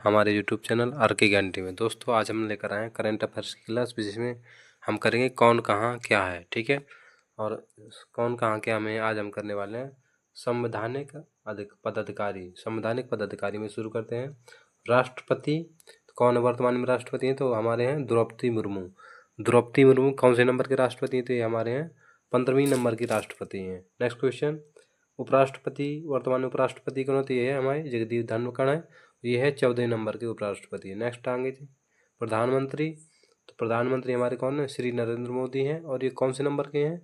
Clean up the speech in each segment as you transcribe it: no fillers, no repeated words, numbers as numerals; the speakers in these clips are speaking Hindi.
हमारे यूट्यूब चैनल आर के ज्ञान में। दोस्तों आज हम लेकर आए हैं करंट अफेयर्स की क्लास, जिसमें हम करेंगे कौन कहाँ क्या है। ठीक है, और कौन कहाँ क्या में आज हम करने वाले हैं संवैधानिक पदाधिकारी। संवैधानिक पदाधिकारी में शुरू करते हैं। राष्ट्रपति, तो कौन वर्तमान में राष्ट्रपति हैं? तो हमारे हैं द्रौपदी मुर्मू। द्रौपदी मुर्मू कौन से नंबर के राष्ट्रपति हैं? तो ये हमारे हैं 15वीं नंबर की राष्ट्रपति हैं। नेक्स्ट क्वेश्चन, उपराष्ट्रपति, वर्तमान में उपराष्ट्रपति कौन होती है? हमारे जगदीप धनखड़ है, ये है 14 नंबर के उपराष्ट्रपति। नेक्स्ट आगे जी, प्रधानमंत्री, तो प्रधानमंत्री हमारे कौन है? श्री नरेंद्र मोदी हैं, और ये कौन से नंबर के हैं?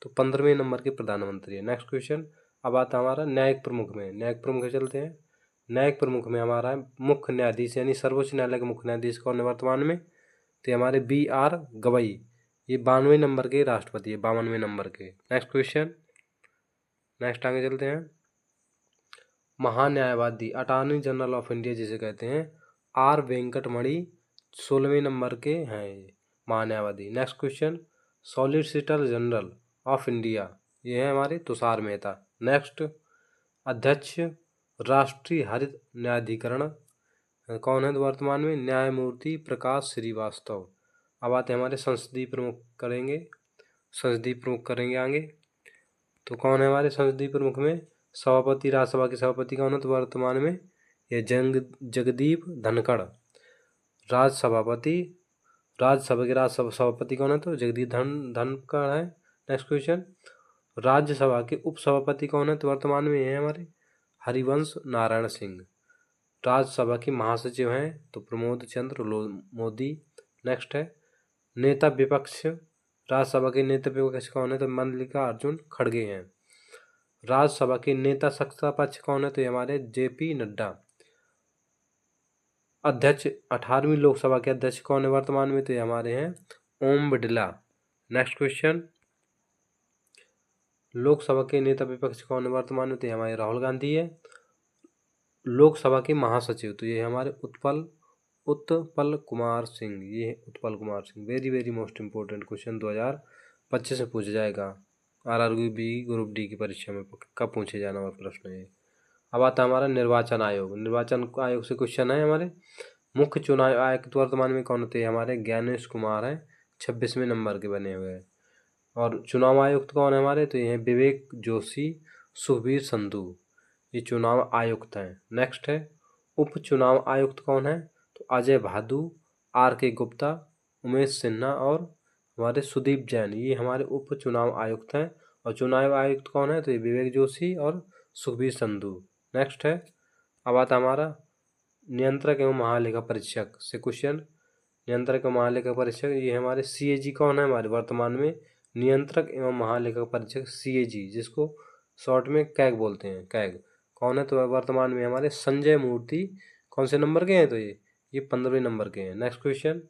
तो 15वें नंबर के प्रधानमंत्री है। नेक्स्ट क्वेश्चन, अब आता हमारा न्यायिक प्रमुख में। न्यायिक प्रमुख चलते हैं। न्यायिक प्रमुख में हमारा है मुख्य न्यायाधीश, यानी सर्वोच्च न्यायालय के मुख्य न्यायाधीश कौन है वर्तमान में? तो हमारे BR गवई, ये 92वें नंबर के राष्ट्रपति है, 52वें नंबर के। नेक्स्ट क्वेश्चन, नेक्स्ट आगे चलते हैं। महान्यायवादी, अटॉर्नी जनरल ऑफ इंडिया जिसे कहते हैं, R वेंकटमणि 16वें नंबर के हैं ये महान्यायवादी। Next question, solicitor general of India, ये है हमारे तुषार मेहता। नेक्स्ट, अध्यक्ष राष्ट्रीय हरित न्यायाधिकरण कौन है वर्तमान में? न्यायमूर्ति प्रकाश श्रीवास्तव। अब आते हैं हमारे संसदीय प्रमुख करेंगे। संसदीय प्रमुख करेंगे आगे, तो कौन है हमारे संसदीय प्रमुख में? सभापति, राज्यसभा के सभापति कौन है? तो वर्तमान में ये जगदीप धनखड़। राज्यसभापति, राज्यसभा के राज्यसभा सभापति कौन है? तो जगदीप धनखड़ है। नेक्स्ट क्वेश्चन, राज्यसभा के उपसभापति कौन है? तो वर्तमान में ये है हमारे हरिवंश नारायण सिंह। राज्यसभा के महासचिव हैं तो प्रमोद चंद्र मोदी। नेक्स्ट है नेता विपक्ष, राज्यसभा के नेता विपक्ष कौन है? तो मल्लिकार्जुन खड़गे हैं। राज्यसभा के नेता सत्ता पक्ष कौन है? तो ये हमारे JP नड्डा। अध्यक्ष, 18वीं लोकसभा के अध्यक्ष कौन है वर्तमान में? तो ये हमारे हैं ओम बिड़ला। नेक्स्ट क्वेश्चन, लोकसभा के नेता विपक्ष कौन है वर्तमान में? तो ये हमारे राहुल गांधी है। लोकसभा के महासचिव, तो ये हमारे उत्पल कुमार सिंह, ये है Utpal Kumar Singh. Very very most important question 2025 में पूछा जाएगा। RRB ग्रुप D की परीक्षा में कब पूछे जाना वाला प्रश्न है। अब आता है हमारा निर्वाचन आयोग। निर्वाचन आयोग से क्वेश्चन है हमारे मुख्य चुनाव आयुक्त वर्तमान में कौन होते हैं? हमारे ज्ञानेश कुमार हैं, 26वें नंबर के बने हुए हैं। और चुनाव आयुक्त कौन है हमारे? तो ये हैं विवेक जोशी, सुखबीर संधू, ये चुनाव आयुक्त हैं। नेक्स्ट है उप चुनाव आयुक्त कौन है? तो अजय भादु, RK गुप्ता, उमेश सिन्हा और हमारे सुदीप जैन, ये हमारे उप चुनाव आयुक्त हैं। और चुनाव आयुक्त कौन है? तो ये विवेक जोशी और सुखबीर संधू। नेक्स्ट है, अब आता हमारा नियंत्रक एवं महालेखा परीक्षक से क्वेश्चन। नियंत्रक एवं महालेखा परीक्षक, ये हमारे CAG कौन है हमारे वर्तमान में? नियंत्रक एवं महालेखा परीक्षक CAG, जिसको शॉर्ट में कैग बोलते हैं, कैग कौन है? तो वर्तमान में हमारे संजय मूर्ति। कौन से नंबर के हैं? तो ये 15वें नंबर के हैं। नेक्स्ट क्वेश्चन,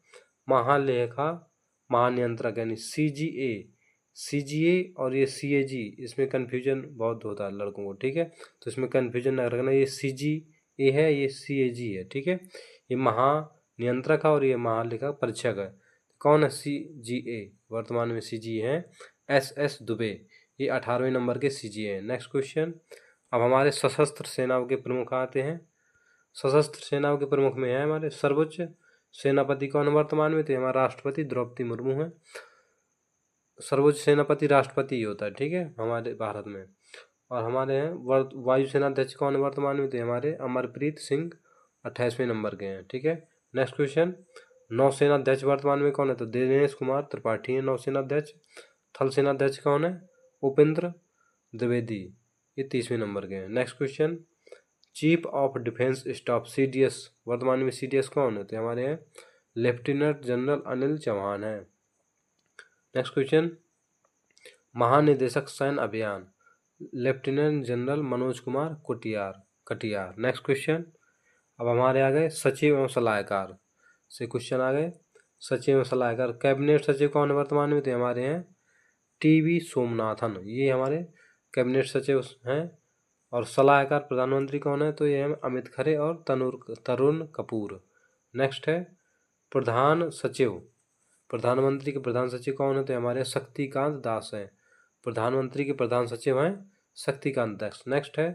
महालेखा महानियंत्रक यानी CGA और ये CAG, इसमें कन्फ्यूजन बहुत होता है लड़कों को, ठीक है, तो इसमें कन्फ्यूजन न रखना। ये CGA है, ये CAG है, ठीक है। ये महानियंत्रक है और ये महालेखा परीक्षक है। कौन है CGA? वर्तमान में CGA है SS दुबे, ये 18वें नंबर के CGA हैं। नेक्स्ट क्वेश्चन, अब हमारे सशस्त्र सेनाओं के प्रमुख आते हैं। सशस्त्र सेनाओं के प्रमुख में है हमारे सर्वोच्च सेनापति कौन वर्तमान में? तो हमारा राष्ट्रपति द्रौपदी मुर्मू है। सर्वोच्च सेनापति राष्ट्रपति ही होता है, ठीक है, हमारे भारत में। और हमारे हैं वायुसेना अध्यक्ष कौन है वर्तमान में? तो हमारे अमरप्रीत सिंह 28वें नंबर के हैं, ठीक है। नेक्स्ट क्वेश्चन, नौसेना अध्यक्ष वर्तमान में कौन है? तो दिनेश कुमार त्रिपाठी है नौसेना अध्यक्ष। थल सेना अध्यक्ष कौन है? उपेंद्र द्विवेदी, ये 30वें नंबर के हैं। Next question, chief of defence staff CDS वर्तमान में CDS कौन है? तो हमारे हैं लेफ्टिनेंट जनरल अनिल चौहान है। नेक्स्ट क्वेश्चन, महानिदेशक सैन्य अभियान lieutenant general Manoj Kumar Katiyar. Next question, अब हमारे आ गए सचिव एवं सलाहकार से क्वेश्चन आ गए। सचिव एवं सलाहकार, कैबिनेट सचिव कौन है वर्तमान में? तो हमारे हैं TV सोमनाथन, ये हमारे कैबिनेट सचिव हैं। और सलाहकार प्रधानमंत्री कौन है? तो ये हैं अमित खरे और तरुण कपूर। नेक्स्ट है प्रधान सचिव, प्रधानमंत्री के प्रधान सचिव कौन है? तो हमारे शक्तिकांत दास हैं। प्रधानमंत्री के प्रधान सचिव हैं शक्तिकांत दास। नेक्स्ट है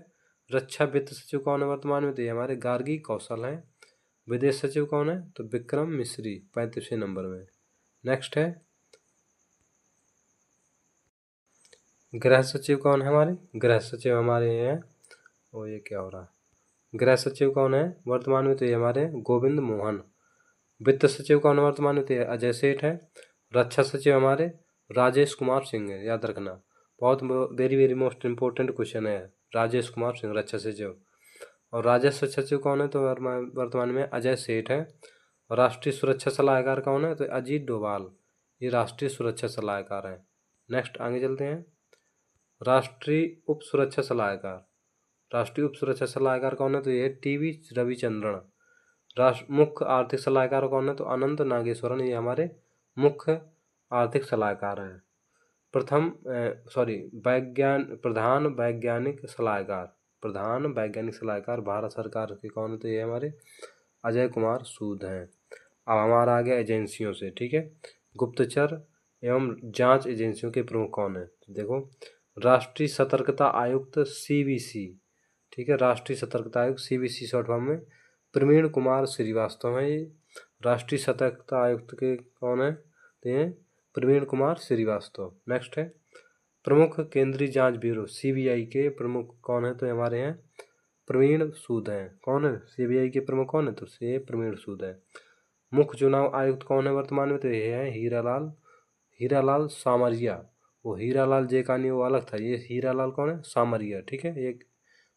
रक्षा वित्त सचिव कौन है वर्तमान में? तो ये हमारे गार्गी कौशल हैं। विदेश सचिव कौन है? तो विक्रम मिश्री 35वें नंबर में। नेक्स्ट है गृह सचिव कौन है हमारे? गृह सचिव हमारे हैं, ओ ये क्या हो रहा है, गृह सचिव कौन है वर्तमान में? तो ये हमारे गोविंद मोहन। वित्त सचिव कौन है वर्तमान में? तो ये अजय सेठ है। रक्षा सचिव हमारे राजेश कुमार सिंह है, याद रखना, बहुत very very most important question है। राजेश कुमार सिंह रक्षा सचिव। और राजस्व सचिव कौन है? तो वर्तमान में अजय सेठ है। और राष्ट्रीय सुरक्षा सलाहकार कौन है? तो अजीत डोभाल, ये राष्ट्रीय सुरक्षा सलाहकार हैं। नेक्स्ट आगे चलते हैं, राष्ट्रीय उप सुरक्षा सलाहकार। राष्ट्रीय उप सुरक्षा सलाहकार कौन है? तो ये टीवी रविचंद्रन। मुख्य आर्थिक सलाहकार कौन है? तो अनंत नागेश्वरन, ये हमारे मुख्य आर्थिक सलाहकार हैं। प्रधान वैज्ञानिक सलाहकार भारत सरकार के कौन है? तो ये हमारे अजय कुमार सूद हैं। अब हमारा आ गया एजेंसियों से, ठीक है। गुप्तचर एवं जांच एजेंसियों के प्रमुख कौन है? तो देखो, राष्ट्रीय सतर्कता आयुक्त CBC, ठीक है, राष्ट्रीय सतर्कता आयुक्त CBC शॉर्ट फॉर्म में प्रवीण कुमार श्रीवास्तव है। ये राष्ट्रीय सतर्कता आयुक्त के कौन है? तो ये प्रवीण कुमार श्रीवास्तव। नेक्स्ट है प्रमुख केंद्रीय जांच ब्यूरो CBI के प्रमुख कौन है? तो हमारे हैं प्रवीण सूद हैं। कौन है CBI के प्रमुख? कौन है? तो ये प्रवीण सूद है। मुख्य चुनाव आयुक्त कौन है वर्तमान में? तो ये है हीरालाल सामरिया। वो हीरालाल जेकानी वो अलग था, ये हीरालाल कौन है? सामरिया, ठीक है, ये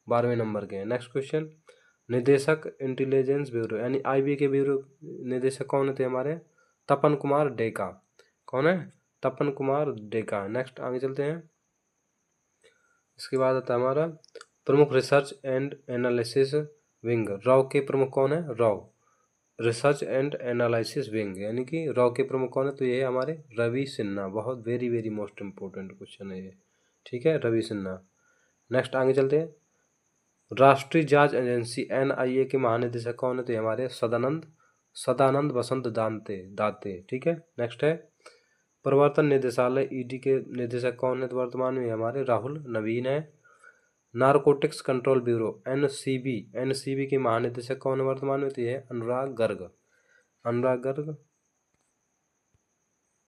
12वें नंबर के हैं। नेक्स्ट क्वेश्चन, निदेशक इंटेलिजेंस ब्यूरो यानी IB के ब्यूरो निदेशक कौन है? तो हमारे तपन कुमार डेका। कौन है? तपन कुमार डेका। नेक्स्ट आगे चलते हैं, इसके बाद आता है हमारा प्रमुख research and analysis wing. Raw के प्रमुख कौन है? Raw research and analysis wing, यानी कि रॉ के प्रमुख कौन है? तो ये है हमारे रवि सिन्हा। बहुत very very most important question है ये, ठीक है, रवि सिन्हा। नेक्स्ट आगे चलते हैं, राष्ट्रीय जांच एजेंसी NIA के महानिदेशक कौन है? तो हमारे सदानंद वसंत दाते, ठीक है। नेक्स्ट है प्रवर्तन निदेशालय ED के निदेशक कौन है? तो वर्तमान में हमारे राहुल नवीन है। नारकोटिक्स कंट्रोल ब्यूरो NCB के महानिदेशक कौन है वर्तमान में? तो ये है अनुराग गर्ग।